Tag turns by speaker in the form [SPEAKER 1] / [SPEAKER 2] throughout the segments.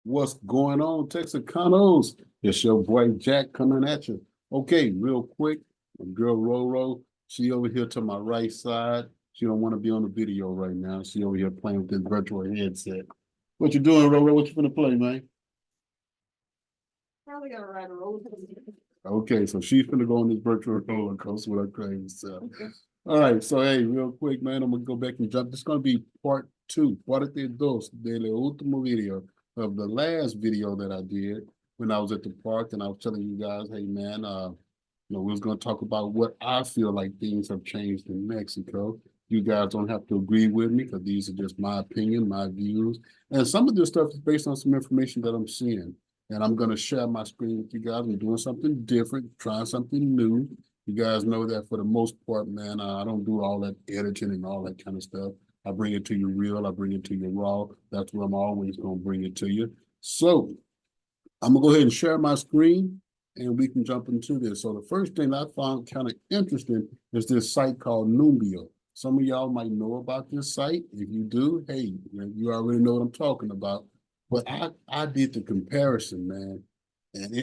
[SPEAKER 1] What's going on, Texacanos? It's your boy Jack coming at you. Okay, real quick, my girl Roro, she over here to my right side. She don't want to be on the video right now. She over here playing with this virtual headset. What you doing, Roro? What you gonna play, man?
[SPEAKER 2] Probably gonna ride a roller coaster.
[SPEAKER 1] Okay, so she's gonna go on this virtual roller coaster with her crazy self. All right, so hey, real quick, man, I'm gonna go back and jump. This is gonna be part two, parte dos del último video of the last video that I did when I was at the park, and I was telling you guys, hey man, we was gonna talk about what I feel like things have changed in Mexico. You guys don't have to agree with me because these are just my opinion, my views, and some of this stuff is based on some information that I'm seeing. And I'm gonna share my screen with you guys. I'm doing something different, trying something new. You guys know that for the most part, man, I don't do all that editing and all that kind of stuff. I bring it to you real. I bring it to you raw. That's where I'm always going to bring it to you. So I'm going to go ahead and share my screen and we can jump into this. So the first thing I found kind of interesting is this site called Numbio. Some of y'all might know about this site. If you do, hey, you already know what I'm talking about. But I did the comparison, man. And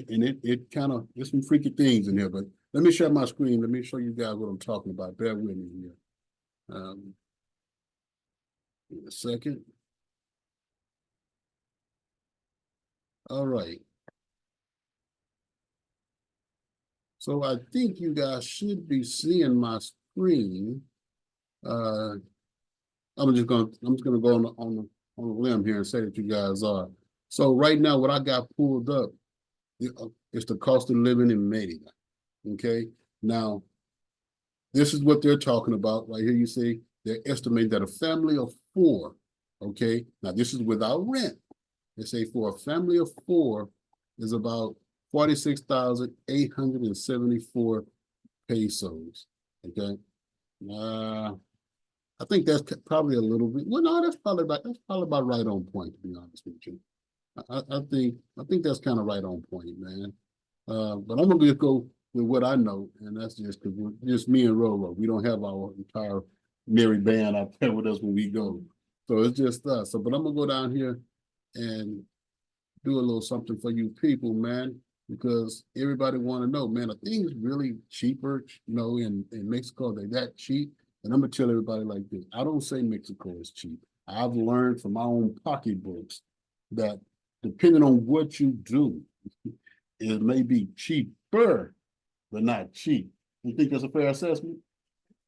[SPEAKER 1] it kind of, there's some freaky things in here, but let me share my screen. Let me show you guys what I'm talking about. Bear with me here. In a second. All right. So I think you guys should be seeing my screen. I'm just gonna go on the limb here and say that you guys are. So right now, what I got pulled up is the cost of living in Mérida. Okay. Now, this is what they're talking about right here. You see, they're estimating that a family of four, okay, now this is without rent. They say for a family of four is about 46,874 pesos, okay? I think that's probably a little bit, well, no, that's probably about right on point, to be honest with you. I think that's kind of right on point, man. But I'm gonna just go with what I know, and that's just because we're just me and Roro. We don't have our entire merry band out there with us when we go. So it's just us. So, but I'm gonna go down here and do a little something for you people, man, because everybody want to know, man, are things really cheaper, in Mexico? Are they that cheap? And I'm gonna tell everybody like this. I don't say Mexico is cheap. I've learned from my own pocketbooks that depending on what you do, it may be cheaper, but not cheap. You think that's a fair assessment?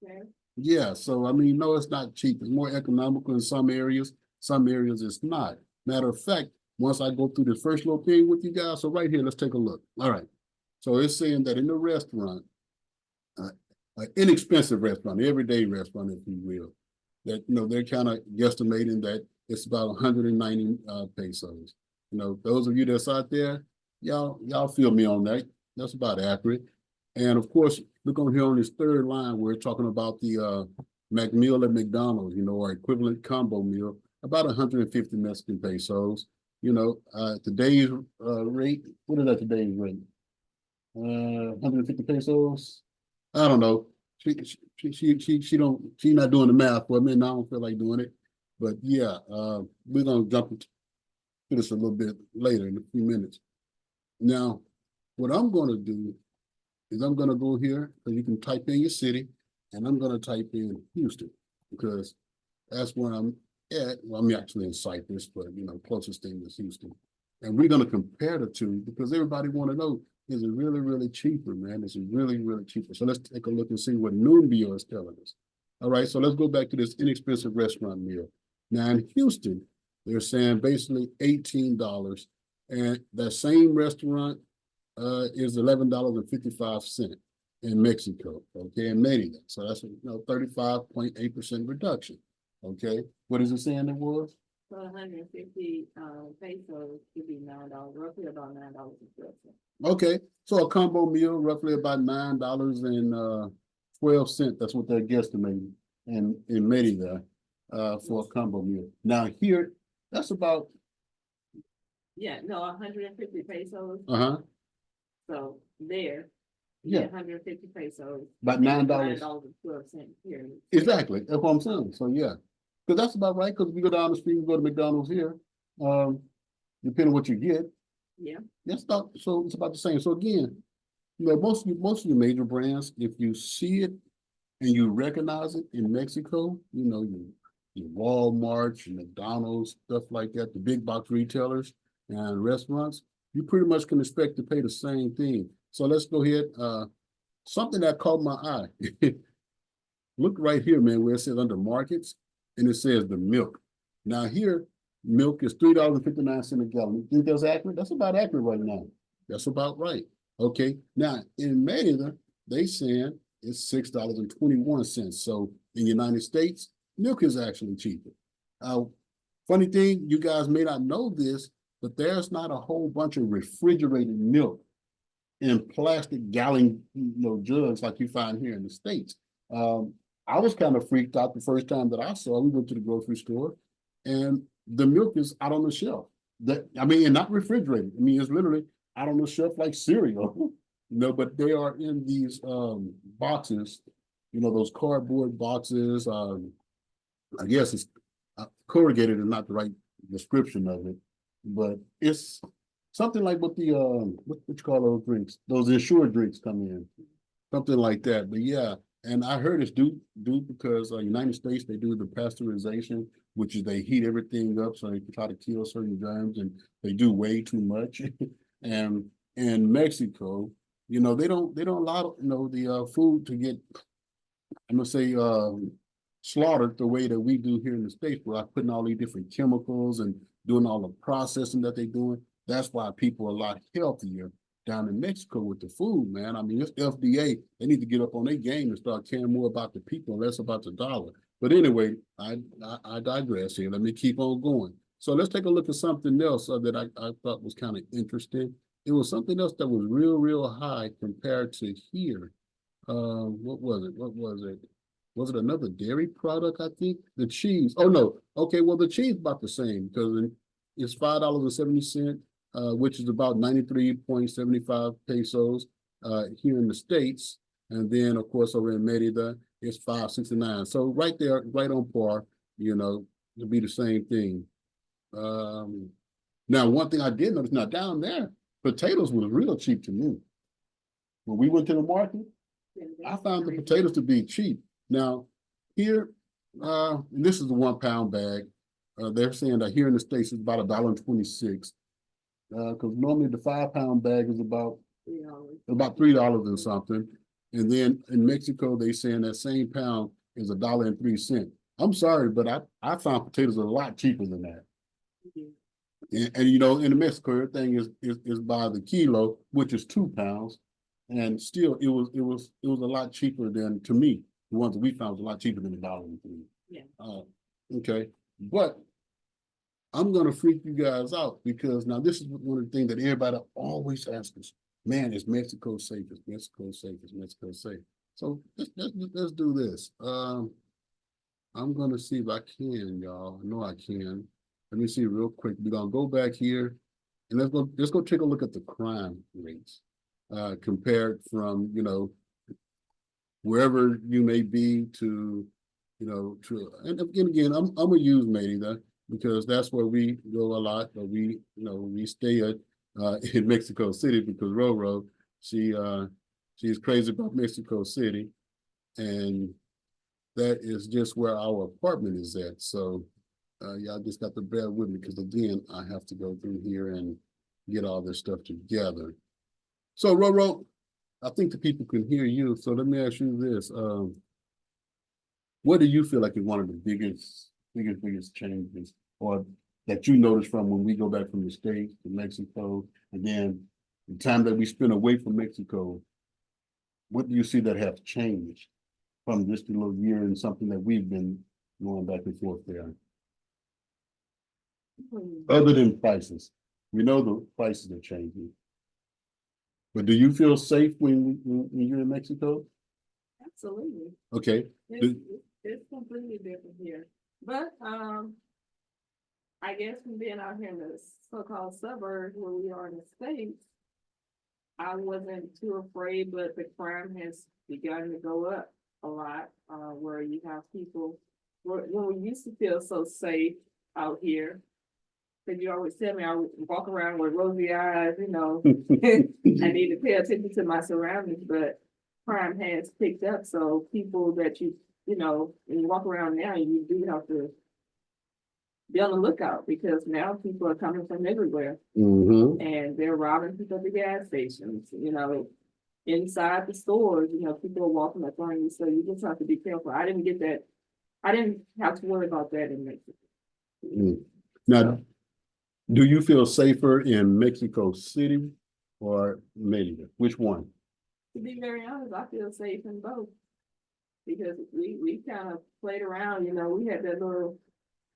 [SPEAKER 2] Okay.
[SPEAKER 1] Yeah, so I mean, no, it's not cheap. It's more economical in some areas it's not. Matter of fact, once I go through the first little thing with you guys, so right here, let's take a look. All right, so it's saying that in the restaurant, an inexpensive restaurant, everyday restaurant, if you will, that, they're kind of guesstimating that it's about 190 pesos. Those of you that's out there, y'all feel me on that. That's about accurate. And of course, look on here on this third line, we're talking about the McMeal at McDonald's, or equivalent combo meal, about 150 Mexican pesos. Today's rate, what is that today's rate? 150 pesos. I don't know. She's not doing the math for me, and I don't feel like doing it. But yeah, we're gonna jump into this a little bit later in a few minutes. Now, what I'm gonna do is I'm gonna go here, so you can type in your city, and I'm gonna type in Houston because that's where I'm at. Well, I'm actually in Cyprus, but closest thing is Houston. And we're gonna compare the two because everybody want to know, is it really, really cheaper, man? Is it really, really cheaper? So let's take a look and see what Numbio is telling us. All right, so let's go back to this inexpensive restaurant meal. Now in Houston, they're saying basically $18, and that same restaurant is $11.55 in Mexico, okay, in Mérida. So that's 35.8% reduction. Okay, what is it saying it was?
[SPEAKER 2] So 150 pesos could be $9, roughly about $9.12.
[SPEAKER 1] Okay, so a combo meal, roughly about $9.12. That's what they're guesstimating in Mérida for a combo meal. Now here, that's about
[SPEAKER 2] 150 pesos. So there,
[SPEAKER 1] yeah,
[SPEAKER 2] 150 pesos.
[SPEAKER 1] About $9.
[SPEAKER 2] $9.12 here.
[SPEAKER 1] Exactly, that's what I'm saying. So yeah, because that's about right. Because we go down the street, we go to McDonald's here. depending on what you get.
[SPEAKER 2] Yeah.
[SPEAKER 1] That's about, so it's about the same. So again, most of your major brands, if you see it and you recognize it in Mexico, your Walmart, your McDonald's, stuff like that, the big box retailers and restaurants, you pretty much can expect to pay the same thing. So let's go ahead. Something that caught my eye. Look right here, man, where it says under markets, and it says the milk. Now here, milk is $3.59 a gallon. You think that's accurate? That's about accurate right now. That's about right. Okay. Now in Merida, they saying it's $6.21. So in the United States, milk is actually cheaper. Funny thing, you guys may not know this, but there's not a whole bunch of refrigerated milk in plastic gallon jugs like you find here in the States. I was kind of freaked out the first time that I saw. We went to the grocery store, and the milk is out on the shelf. And not refrigerated. I mean, it's literally out on the shelf like cereal. But they are in these boxes. Those cardboard boxes. I guess it's corrugated is not the right description of it, but it's something like what the what you call those drinks? Those insured drinks come in, something like that. But yeah. And I heard it's due because United States, they do the pasteurization, which is they heat everything up so they can try to kill certain germs, and they do way too much. And in Mexico, they don't allow the food to get, I'm gonna say, slaughtered the way that we do here in the States, where I'm putting all these different chemicals and doing all the processing that they're doing. That's why people are a lot healthier down in Mexico with the food, man. I mean, it's FDA. They need to get up on their game and start caring more about the people and less about the dollar. But anyway, I digress here. Let me keep on going. So let's take a look at something else that I thought was kind of interesting. It was something else that was real high compared to here. What was it? Was it another dairy product? I think the cheese. Oh no. Okay, well the cheese about the same because it's $5.70. Which is about 93.75 pesos here in the States. And then, of course, over in Merida, it's $5.69. So right there, right on par, to be the same thing. Now, one thing I did notice, now down there, potatoes was real cheap to me. When we went to the market, I found the potatoes to be cheap. Now, here, this is the 1 pound bag. They're saying that here in the States, it's about $1.26. Because normally the 5 pound bag is about $3 and something. And then in Mexico, they saying that same pound is $1.03. I'm sorry, but I found potatoes a lot cheaper than that. Mm-hmm. And in Mexico, everything is by the kilo, which is 2 pounds. And still it was a lot cheaper than, to me, the ones that we found was a lot cheaper than $1.03.
[SPEAKER 2] Yeah.
[SPEAKER 1] Okay. But I'm going to freak you guys out because now this is one of the things that everybody always asks us. Man, is Mexico safe? Is Mexico safe? Is Mexico safe? So let's do this. I'm going to see if I can, y'all. I know I can. Let me see real quick. We're going to go back here and let's go take a look at the crime rates compared from, wherever you may be to, and again, I'm going to use Merida, because that's where we go a lot, but we stay at in Mexico City because Roro, she's crazy about Mexico City, and that is just where our apartment is at. So y'all just got to bear with me because again, I have to go through here and get all this stuff together. So Roro, I think the people can hear you. So let me ask you this: what do you feel like is one of the biggest changes, or that you notice from when we go back from the States to Mexico, and then the time that we spend away from Mexico? What do you see that have changed from this little year and something that we've been going back and forth there? Other than prices, we know the prices are changing. But do you feel safe when you're in Mexico?
[SPEAKER 2] Absolutely.
[SPEAKER 1] Okay.
[SPEAKER 2] It's completely different here. But I guess from being out here in the so-called suburbs where we are in the States, I wasn't too afraid, but the crime has begun to go up a lot, where you have people, when we used to feel so safe out here, Cause you always tell me I would walk around with rosy eyes, you know. I need to pay attention to my surroundings, but crime has picked up, so people that you know, when you walk around now, you do have to be on the lookout, because now people are coming from everywhere,
[SPEAKER 1] Mm-hmm.
[SPEAKER 2] and they're robbing people at the gas stations, you know, inside the stores, you know, people are walking up on you, so you just have to be careful. I didn't get that. I didn't have to worry about that in Mexico.
[SPEAKER 1] Mm. Now, do you feel safer in Mexico City or Mérida? Which one?
[SPEAKER 2] To be very honest, I feel safe in both, because we kind of played around, you know, we had that little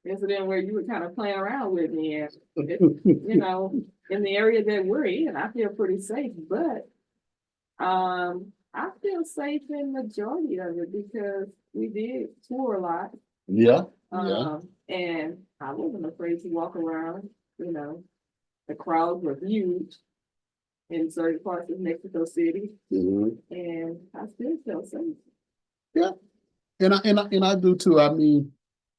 [SPEAKER 2] incident where you were kind of playing around with me, and you know, in the area that we're in, I feel pretty safe, but I feel safe in majority of it because we did tour a lot.
[SPEAKER 1] Yeah, yeah.
[SPEAKER 2] And I wasn't afraid to walk around, you know, the crowds were huge in certain parts of Mexico City,
[SPEAKER 1] Mhm.
[SPEAKER 2] and I still feel safe.
[SPEAKER 1] Yeah. And I do too. I mean,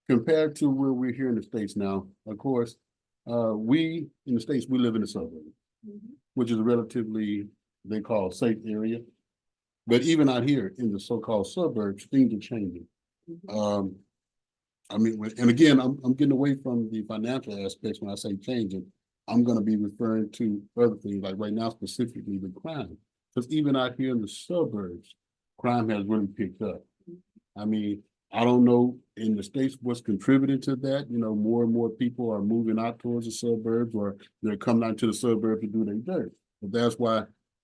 [SPEAKER 1] compared to where we're here in the States now, of course, we in the States, we live in the suburbs, which is a relatively, they call a safe area. But even out here in the so-called suburbs, things are changing.
[SPEAKER 2] Mhm.
[SPEAKER 1] I mean, and again, I'm getting away from the financial aspects when I say changing. I'm going to be referring to other things, like right now, specifically the crime. Because even out here in the suburbs, crime has really picked up. I mean, I don't know in the States what's contributing to that. You know, more and more people are moving out towards the suburbs, or they're coming out to the suburbs to do their dirt. But that's why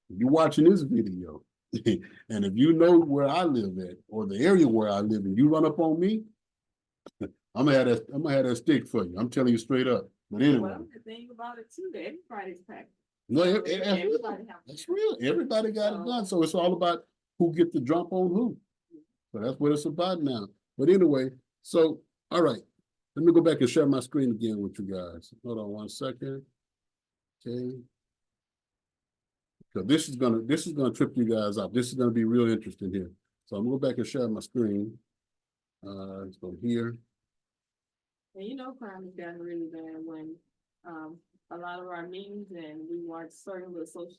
[SPEAKER 1] if you're watching this video, and if you know where I live at, or the area where I live, and you run up on me, I'm gonna have that stick for you. I'm telling you straight up. But anyway.
[SPEAKER 2] Well, the thing about it too, that everybody's packed.
[SPEAKER 1] No,
[SPEAKER 2] So
[SPEAKER 1] everybody
[SPEAKER 2] has
[SPEAKER 1] that's real. Everybody got it
[SPEAKER 2] So-
[SPEAKER 1] done. So it's all about who get the jump on who. So that's what it's about now. But anyway, so all right. Let me go back and share my screen again with you guys. Hold on 1 second. Okay. So this is gonna trip you guys up. This is gonna be real interesting here. So I'm gonna go back and share my screen. Let's go here.
[SPEAKER 2] And you know, crime has gotten really bad when a lot of our meetings, and we watch certain little social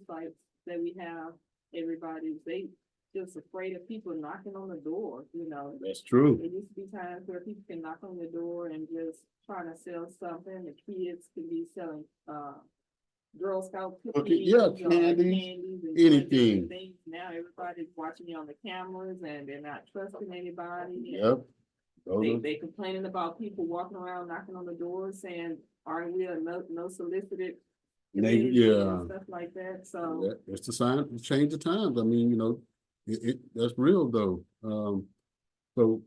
[SPEAKER 2] sites that we have. They just afraid of people knocking on the door, you know.
[SPEAKER 1] That's true.
[SPEAKER 2] There used to be times where people can knock on your door and just trying to sell something. The kids can be selling Girl Scout cookies,
[SPEAKER 1] Yeah,
[SPEAKER 2] or
[SPEAKER 1] candies,
[SPEAKER 2] and
[SPEAKER 1] anything.
[SPEAKER 2] things. Now everybody's watching you on the cameras, and they're not trusting anybody.
[SPEAKER 1] Yep.
[SPEAKER 2] They complaining about people walking around knocking on the door saying, "Aren't we a no solicited?"
[SPEAKER 1] Yeah.
[SPEAKER 2] And stuff like that. So
[SPEAKER 1] yeah, it's the sign to change the times. I mean, you know, that's real though. So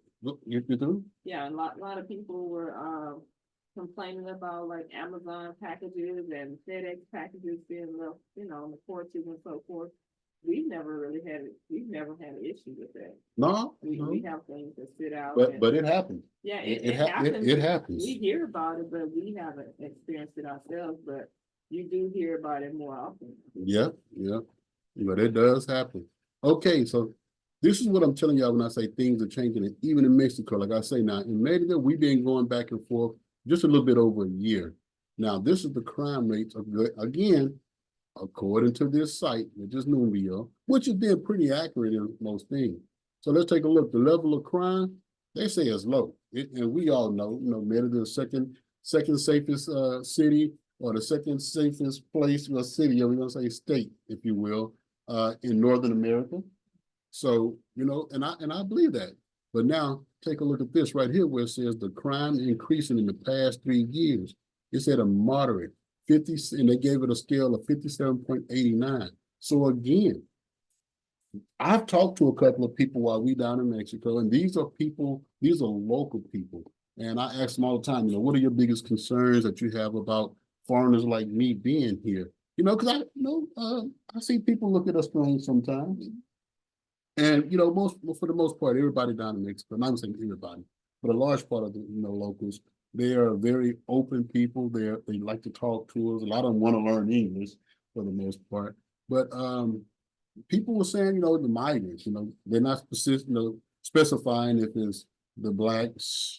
[SPEAKER 1] you do?
[SPEAKER 2] yeah, a lot of people were complaining about like Amazon packages and FedEx packages being left, you know, on the porches and so forth. We've never had an issue with that.
[SPEAKER 1] No,
[SPEAKER 2] We have things that sit out.
[SPEAKER 1] but it happens.
[SPEAKER 2] Yeah,
[SPEAKER 1] It
[SPEAKER 2] happens.
[SPEAKER 1] it happens.
[SPEAKER 2] We hear about it, but we haven't experienced it ourselves. But you do hear about it more often.
[SPEAKER 1] Yep, but it does happen. Okay, so this is what I'm telling y'all when I say things are changing, and even in Mexico. Like I say now, in Mexico, we've been going back and forth just a little bit over a year. Now, this is the crime rates of again, according to this site, which is Numbio, which has been pretty accurate in most things. So let's take a look. The level of crime, they say is low. And we all know, Merida is the second safest city, or the second safest place or city, or we're gonna say state, if you will, in Northern America. So, and I believe that. But now take a look at this right here where it says the crime increasing in the past 3 years. It's at a moderate 50, and they gave it a scale of 57.89. So again, I've talked to a couple of people while we down in Mexico, and these are local people. And I ask them all the time, what are your biggest concerns that you have about foreigners like me being here? Because I see people look at us strange sometimes. And, for the most part, everybody down in Mexico, I'm not saying everybody, but a large part of the, locals, they are very open people. They like to talk to us. A lot of them want to learn English for the most part. But people were saying, the migrants, they're not specifying if it's the blacks,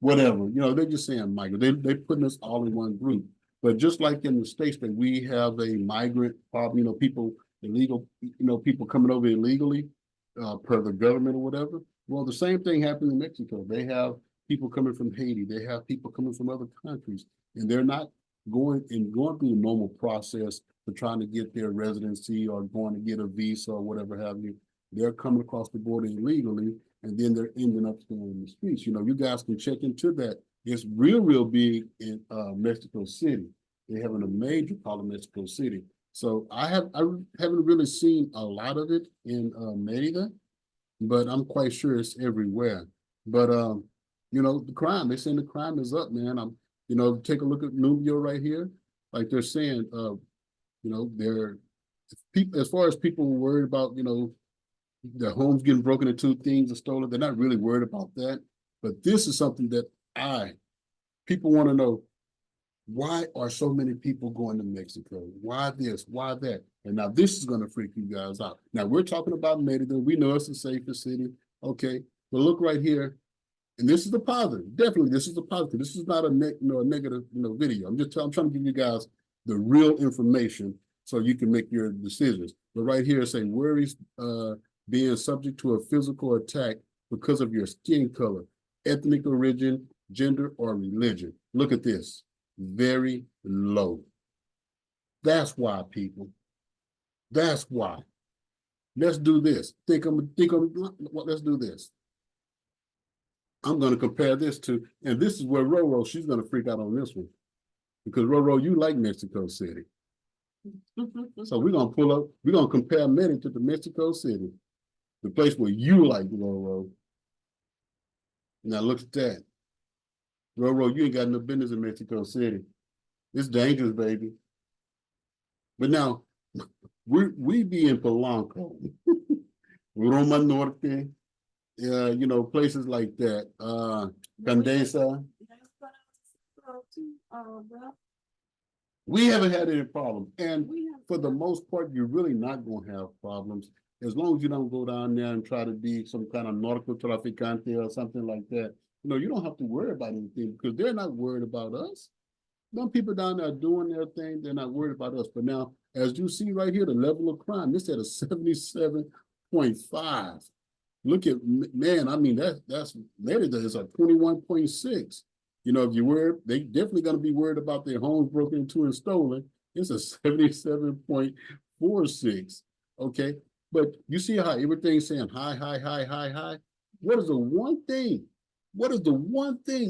[SPEAKER 1] whatever, they're just saying migrant. They're putting us all in one group. But just like in the States that we have a migrant problem, people, illegal, people coming over illegally, per the government or whatever. Well, the same thing happened in Mexico. They have people coming from Haiti. They have people coming from other countries, and they're not going through the normal process for trying to get their residency or going to get a visa or whatever have you. They're coming across the border illegally, and then they're ending up staying in the streets. You guys can check into that. It's real big in Mexico City. They have a major problem in Mexico City. So I haven't really seen a lot of it in Merida, but I'm quite sure it's everywhere. But the crime, they're saying the crime is up, man. Take a look at Nubio right here. Like they're saying, they're people, as far as people were worried about, their homes getting broken into, things are stolen. They're not really worried about that. But this is something that people want to know. Why are so many people going to Mexico? Why this? Why that? And now this is going to freak you guys out. Now we're talking about Merida. We know it's the safest city. Okay, but look right here. And this is the positive. Definitely, this is the positive. This is not a negative video. I'm trying to give you guys the real information so you can make your decisions. But right here, it say worries being subject to a physical attack because of your skin color, ethnic origin, gender, or religion. Look at this. Very low. That's why, people. That's why. Let's do this. Let's do this. I'm going to compare this to, and this is where Roro, she's going to freak out on this one. Because Roro, you like Mexico City. So we're going to compare Merida to Mexico City, the place where you like, Roro. Now look at that. Roro, you ain't got no business in Mexico City. It's dangerous, baby. But now, we be in Polanco, Roma Norte, places like that. Condesa. We haven't had any problems. And for the most part, you're really not going to have problems as long as you don't go down there and try to be some kind of narco traficante or something like that. You don't have to worry about anything because they're not worried about us. Some people down there doing their thing, they're not worried about us. But now, as you see right here, the level of crime, it's at a 77.5. Look at, man, I mean, that's Merida is a 21.6. If you were, they definitely going to be worried about their homes broken into and stolen. It's a 77.46. Okay. But you see how everything's saying high, high, high, high, high. What is the one thing?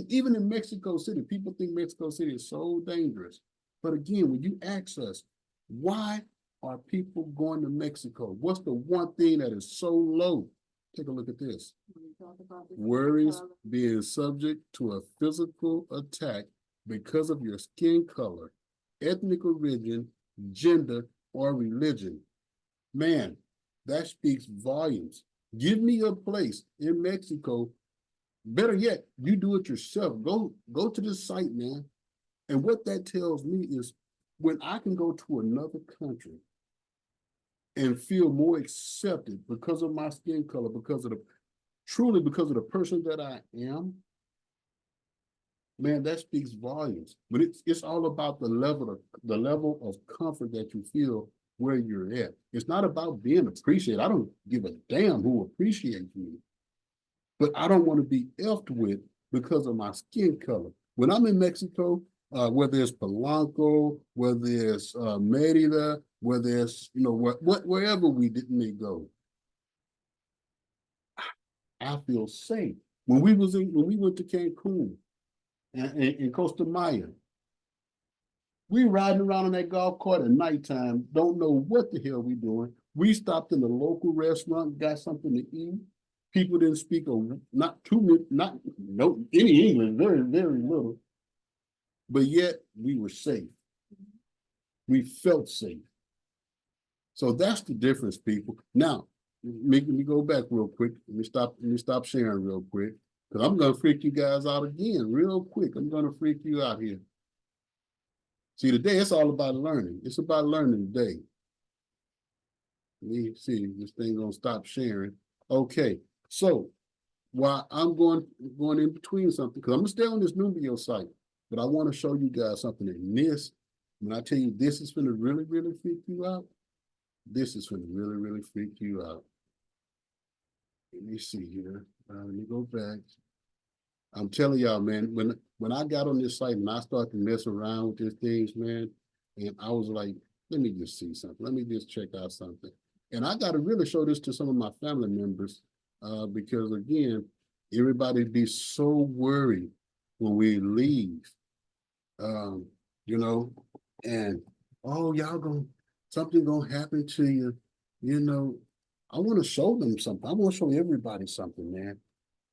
[SPEAKER 1] Even in Mexico City, people think Mexico City is so dangerous. But again, when you ask us, why are people going to Mexico? What's the one thing that is so low? Take a look at this. Worries being subject to a physical attack because of your skin color, ethnic origin, gender, or religion. Man, that speaks volumes. Give me a place in Mexico. Better yet, you do it yourself. Go to this site, man. And what that tells me is when I can go to another country and feel more accepted because of my skin color, because of the person that I am, man, that speaks volumes. But it's all about the level of comfort that you feel where you're at. It's not about being appreciated. I don't give a damn who appreciates me. But I don't want to be effed with because of my skin color. When I'm in Mexico, whether it's Polanco, whether it's Merida, whether it's wherever we may go, I feel safe. When we went to Cancun and in Costa Maya, we riding around on that golf cart at nighttime, don't know what the hell we doing. We stopped in the local restaurant, got something to eat. People didn't speak any English, very, very little. But yet we were safe. We felt safe. So that's the difference, people. Now, let me go back real quick. Let me stop sharing real quick. Because I'm gonna freak you guys out again, real quick. I'm gonna freak you out here. See, today it's all about learning. It's about learning today. Let me see, this thing gonna stop sharing. Okay, so while I'm going in between something, because I'm gonna stay on this Numbio site, but I want to show you guys something in this. When I tell you this is gonna really, really freak you out, this is gonna really, really freak you out. Let me see here. Let me go back. I'm telling y'all, man, when I got on this site and I started to mess around with these things, man, and I was like, let me just see something. Let me just check out something. And I got to really show this to some of my family members because, again, everybody be so worried when we leave, you know, and, oh, something gonna happen to you, you know. I want to show them something. I want to show everybody something, man.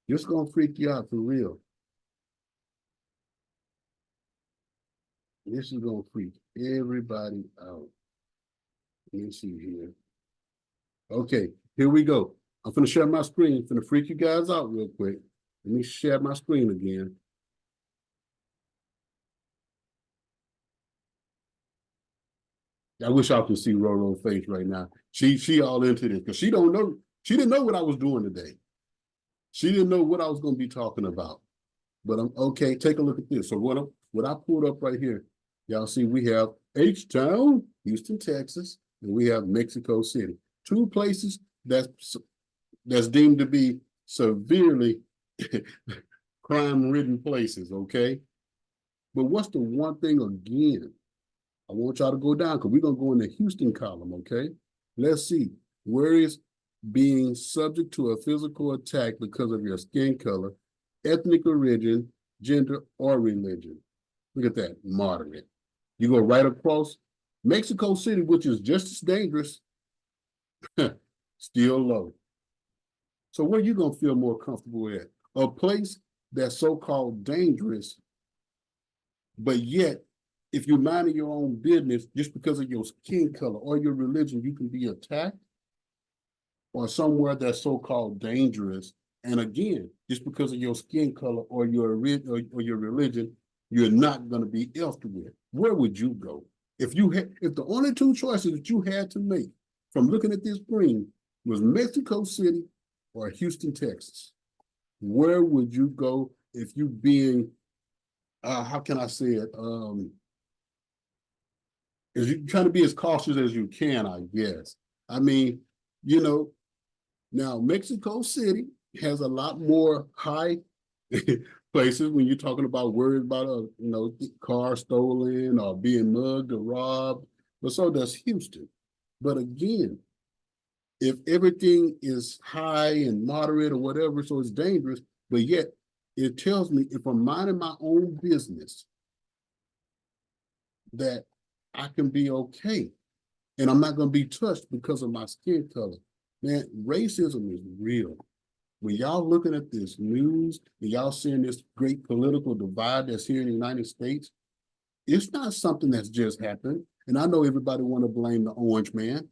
[SPEAKER 1] It's gonna freak you out for real. This is gonna freak everybody out. Let me see here. Okay, here we go. I'm gonna share my screen. I'm gonna freak you guys out real quick. Let me share my screen again. I wish I could see Roro's face right now. She all into this because she don't know. She didn't know what I was doing today. She didn't know what I was gonna be talking about. But I'm okay. Take a look at this. So what I pulled up right here, y'all see we have H-Town, Houston, Texas, and we have Mexico City. Two places that's deemed to be severely crime-ridden places, okay? But what's the one thing again? I want y'all to go down because we're gonna go in the Houston column, okay? Let's see. Where is being subject to a physical attack because of your skin color, ethnic origin, gender, or religion? Look at that, moderate. You go right across Mexico City, which is just as dangerous, still low. So where you gonna feel more comfortable at? A place that's so-called dangerous, but yet, if you're minding your own business, just because of your skin color or your religion, you can be attacked? Or somewhere that's so-called dangerous, and again, just because of your skin color or your religion, you're not going to be effed with. Where would you go? If the only two choices that you had to make from looking at this screen was Mexico City or Houston, Texas, where would you go if you being, how can I say it? Is you trying to be as cautious as you can, I guess. I mean, you know, now Mexico City has a lot more high places when you're talking about worries about car stolen or being mugged or robbed, but so does Houston. But again, if everything is high and moderate or whatever, so it's dangerous, but yet it tells me if I'm minding my own business that I can be okay and I'm not going to be touched because of my skin color. Man, racism is real. When y'all looking at this news and y'all seeing this great political divide that's here in the United States, it's not something that's just happened. And I know everybody want to blame the orange man,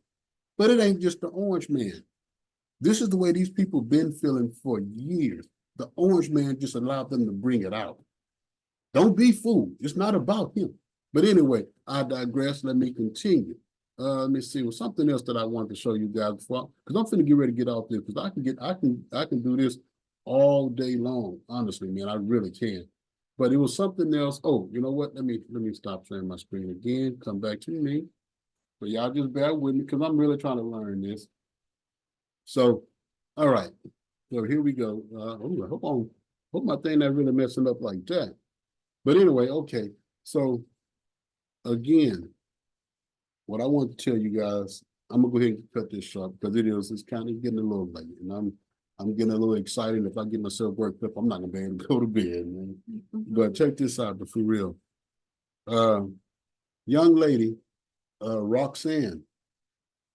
[SPEAKER 1] but it ain't just the orange man. This is the way these people been feeling for years. The orange man just allowed them to bring it out. Don't be fooled. It's not about him. But anyway, I digress. Let me continue. Let me see. Well, something else that I wanted to show you guys before, because I'm finna get ready to get off there because I can do this all day long. Honestly, man, I really can. But it was something else. Oh, you know what? Let me stop sharing my screen again. Come back to me. But y'all just bear with me because I'm really trying to learn this. So, all right. So here we go. Hope my thing not really messing up like that. But anyway, okay. So again, what I want to tell you guys, I'm gonna go ahead and cut this short because it's kind of getting a little late, and I'm getting a little excited. If I get myself worked up, I'm not gonna be able to go to bed, man. But check this out, but for real. Young lady, Roxanne.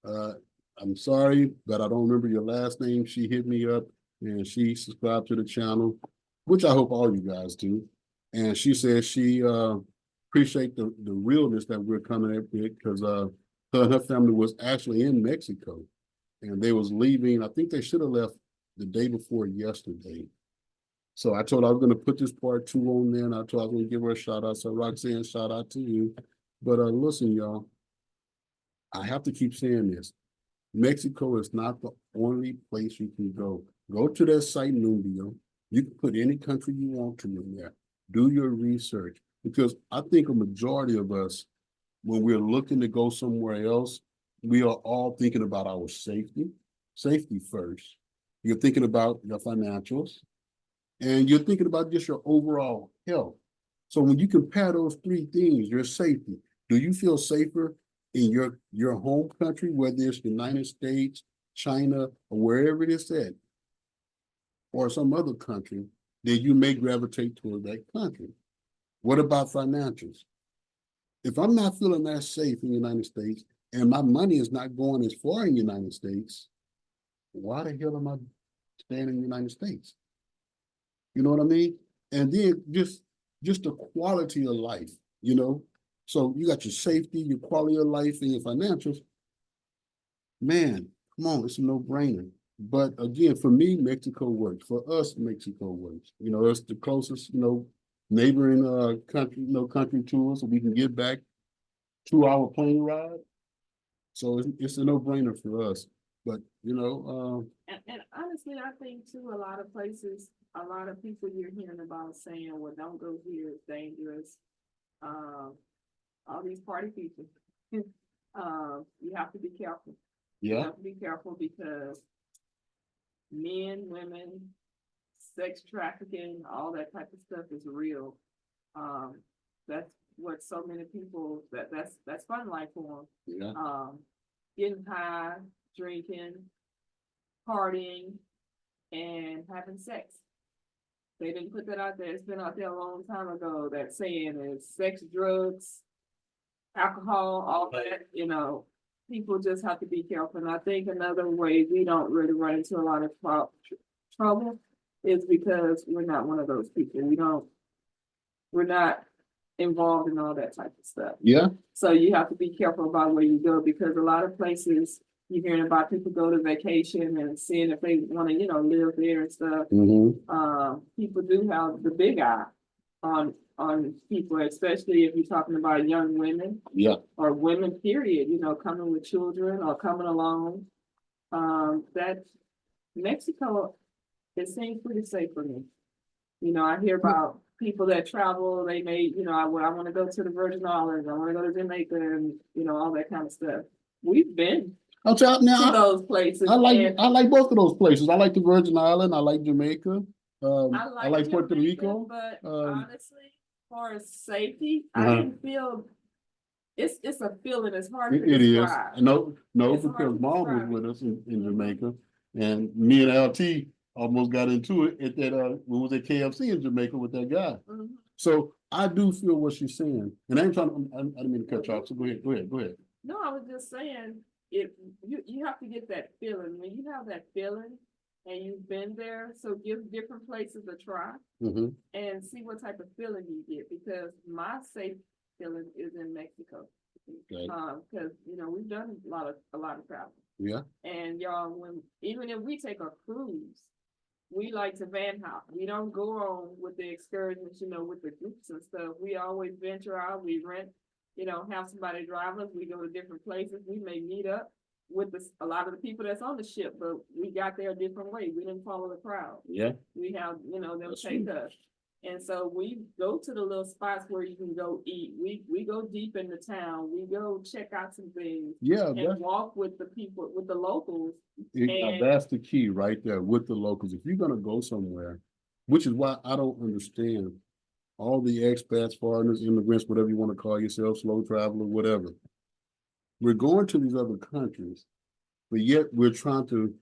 [SPEAKER 1] I'm sorry, but I don't remember your last name. She hit me up and she subscribed to the channel, which I hope all you guys do. And she says she appreciate the realness that we're coming at with because her and her family was actually in Mexico and they was leaving. I think they should have left the day before yesterday. So I told her I was going to put this part 2 on there, and I told her I was going to give her a shout out. So Roxanne, shout out to you. But listen, y'all, I have to keep saying this. Mexico is not the only place you can go. Go to that site in Numbio. You can put any country you want to in there. Do your research, because I think a majority of us, when we're looking to go somewhere else, we are all thinking about our safety first. You're thinking about your financials, and you're thinking about just your overall health. So when you compare those three things, your safety, do you feel safer in your home country, whether it's the United States, China, or wherever it is at, or some other country, then you may gravitate toward that country? What about financials? If I'm not feeling that safe in the United States and my money is not going as far in the United States, why the hell am I staying in the United States? You know what I mean? And then just the quality of life, you know? So you got your safety, your quality of life, and your financials. Man, come on, it's a no-brainer. But again, for me, Mexico works. For us, Mexico works. You know, it's the closest, neighboring country, country to us, so we can get back 2 hour plane ride. So it's a no-brainer for us. But
[SPEAKER 2] And honestly, I think too, a lot of places, a lot of people you're hearing about saying, well, don't go here, it's dangerous. All these party people. You have to be careful. You
[SPEAKER 1] yeah,
[SPEAKER 2] have to be careful because men, women, sex trafficking, all that type of stuff is real. That's what so many people that's fun life for them.
[SPEAKER 1] yeah,
[SPEAKER 2] Getting high, drinking, partying, and having sex. They didn't put that out there. It's been out there a long time ago. That saying is sex, drugs, alcohol, all that, people just have to be careful. And I think another way we don't really run into a lot of trouble is because we're not one of those people. We're not involved in all that type of stuff.
[SPEAKER 1] yeah.
[SPEAKER 2] So you have to be careful about where you go, because a lot of places you're hearing about people go to vacation and seeing if they want to, live there and stuff.
[SPEAKER 1] Mm-hmm.
[SPEAKER 2] People do have the big eye on people, especially if you're talking about young women.
[SPEAKER 1] Yeah.
[SPEAKER 2] Or women, period, coming with children or coming alone. That Mexico, it seems pretty safe for me. I hear about people that travel, they may, I want to go to the Virgin Islands, I want to go to Jamaica and, all that kind of stuff. We've been
[SPEAKER 1] I'll tell you now.
[SPEAKER 2] to those places.
[SPEAKER 1] I like both of those places. I like the Virgin Island. I like Jamaica. I like Puerto
[SPEAKER 2] Jamaica,
[SPEAKER 1] Rico.
[SPEAKER 2] but honestly, as far as safety,
[SPEAKER 1] Uh-huh.
[SPEAKER 2] I didn't feel. It's a feeling. It's hard to
[SPEAKER 1] It is.
[SPEAKER 2] describe.
[SPEAKER 1] No,
[SPEAKER 2] It's hard
[SPEAKER 1] because
[SPEAKER 2] to
[SPEAKER 1] mom was
[SPEAKER 2] describe
[SPEAKER 1] with us in Jamaica, and me and LT almost got into it at that we was at KFC in Jamaica with that guy.
[SPEAKER 2] Mhm.
[SPEAKER 1] So I do feel what she's saying, and I ain't trying to. I didn't mean to cut you off. So go ahead.
[SPEAKER 2] No, I was just saying, if you have to get that feeling. When you have that feeling and you've been there, so give different places a try.
[SPEAKER 1] Mm-hmm.
[SPEAKER 2] And see what type of feeling you get, because my safe feeling is in Mexico.
[SPEAKER 1] Okay.
[SPEAKER 2] Because we've done a lot of travel.
[SPEAKER 1] Yeah.
[SPEAKER 2] And y'all, even if we take a cruise, we like to van hop. We don't go on with the excursions, with the groups and stuff. We always venture out. We rent, have somebody drive us. We go to different places. We may meet up with a lot of the people that's on the ship, but we got there a different way. We didn't follow the crowd.
[SPEAKER 1] Yeah.
[SPEAKER 2] We have, them
[SPEAKER 1] That's
[SPEAKER 2] take
[SPEAKER 1] true.
[SPEAKER 2] us. And so we go to the little spots where you can go eat. We go deep into town. We go check out some things.
[SPEAKER 1] Yeah.
[SPEAKER 2] And walk with the people, with the locals.
[SPEAKER 1] That's the key right there with the locals. If you're gonna go somewhere, which is why I don't understand all the expats, foreigners, immigrants, whatever you want to call yourself, slow traveler, whatever. We're going to these other countries, but yet we're trying to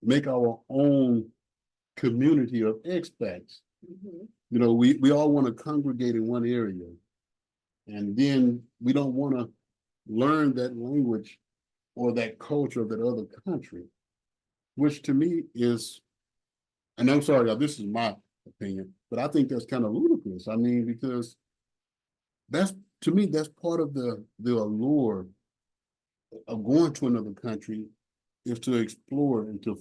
[SPEAKER 1] make our own community of expats.
[SPEAKER 2] Mhm.
[SPEAKER 1] We all want to congregate in one area, and then we don't want to learn that language or that culture of that other country, which to me is, and I'm sorry, this is my opinion, but I think that's kind of ludicrous. I mean, because to me, that's part of the allure of going to another country, is to explore and to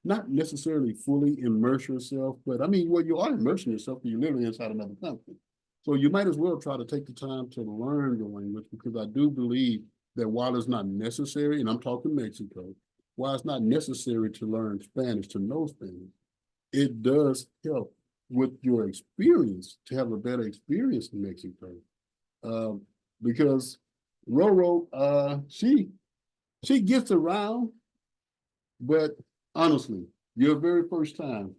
[SPEAKER 1] not necessarily fully immerse yourself, but I mean, well, you are immersing yourself because you're literally inside another country. So you might as well try to take the time to learn the language, because I do believe that while it's not necessary, and I'm talking Mexico, while it's not necessary to learn Spanish, to know Spanish, it does help with your experience to have a better experience in Mexico. Because Roro, she gets around, but honestly, your very first time,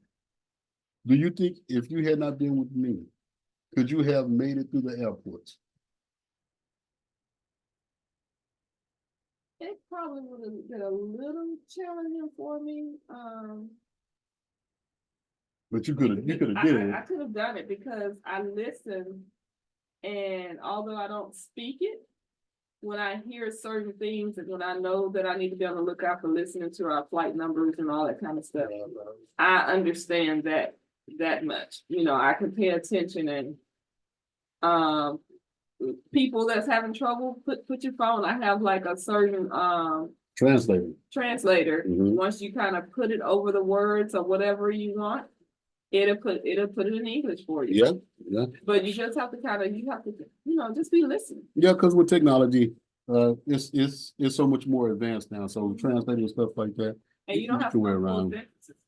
[SPEAKER 1] do you think if you had not been with me, could you have made it through the airports?
[SPEAKER 2] It probably would have been a little challenging for me.
[SPEAKER 1] But you could have did it.
[SPEAKER 2] I could have done it because I listen, and although I don't speak it, when I hear certain things and when I know that I need to be on the lookout for listening to our flight numbers and all that kind of stuff, I understand that much. You know, I can pay attention, and people that's having trouble, put your phone. I have like a certain translator. Once you kind of put it over the words or whatever you want, it'll put it in English for you.
[SPEAKER 1] Yeah.
[SPEAKER 2] But you just have to just be listening.
[SPEAKER 1] Yeah, because with technology, it's so much more advanced now. So translating and stuff like that.
[SPEAKER 2] And you don't have to
[SPEAKER 1] wear
[SPEAKER 2] around.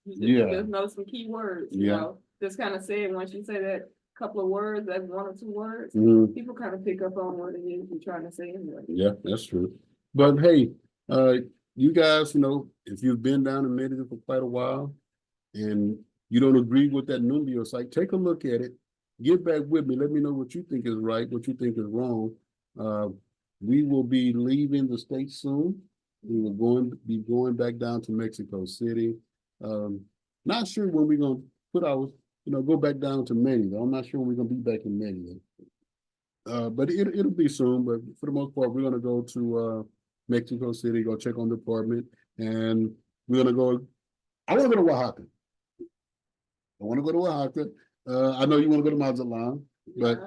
[SPEAKER 2] You just know some key words. You know, just kind of say it. Once you say that couple of words, that's one or two words, people kind of pick up on what it is you're trying to say anyway. Yeah,
[SPEAKER 1] that's true. But hey, you guys, if you've been down in Medellin for quite a while and you don't agree with that Numbio site, take a look at it. Get back with me. Let me know what you think is right, what you think is wrong. We will be leaving the state soon. We will be going back down to Mexico City. Not sure when we're going to put our, go back down to Merida. I'm not sure when we're going to be back in Merida. But it'll be soon. But for the most part, we're going to go to Mexico City, go check on the apartment. And we're going to go, I want to go to Oaxaca. I know you want to go to Mazatlan, but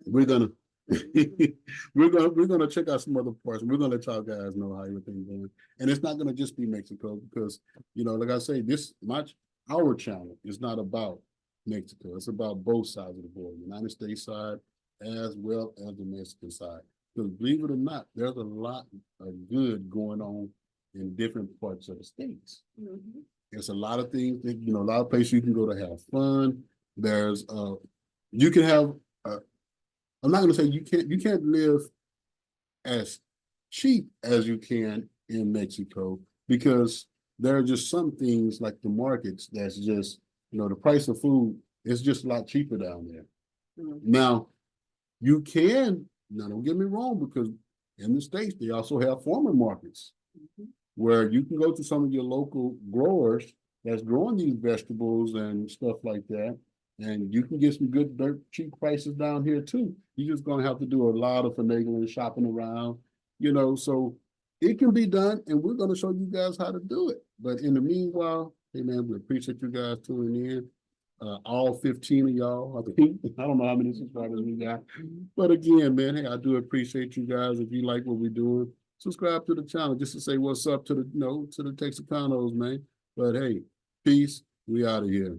[SPEAKER 1] we're gonna we're gonna check out some other parts. We're gonna let y'all guys know how everything's going, and it's not gonna just be Mexico because like I say, our channel is not about Mexico. It's about both sides of the border, United States side as well as the Mexican side. Because believe it or not, there's a lot of good going on in different parts of the states. There's a lot of things that, a lot of places you can go to have fun. There's, you can have, I'm not going to say you can't live as cheap as you can in Mexico because there are just some things like the markets that's just, the price of food is just a lot cheaper down there. Now, don't get me wrong, because in the States, they also have farmer markets. Where you can go to some of your local growers that's growing these vegetables and stuff like that, and you can get some good dirt cheap prices down here too. You're just gonna have to do a lot of finagling, shopping around, so it can be done, and we're gonna show you guys how to do it. But in the meanwhile, hey man, we appreciate you guys tuning in. All 15 of y'all, I think. I don't know how many subscribers we got. But again, man, hey, I do appreciate you guys. If you like what we're doing, subscribe to the channel just to say what's up to the Texacanos, man. But hey, peace. We out of here.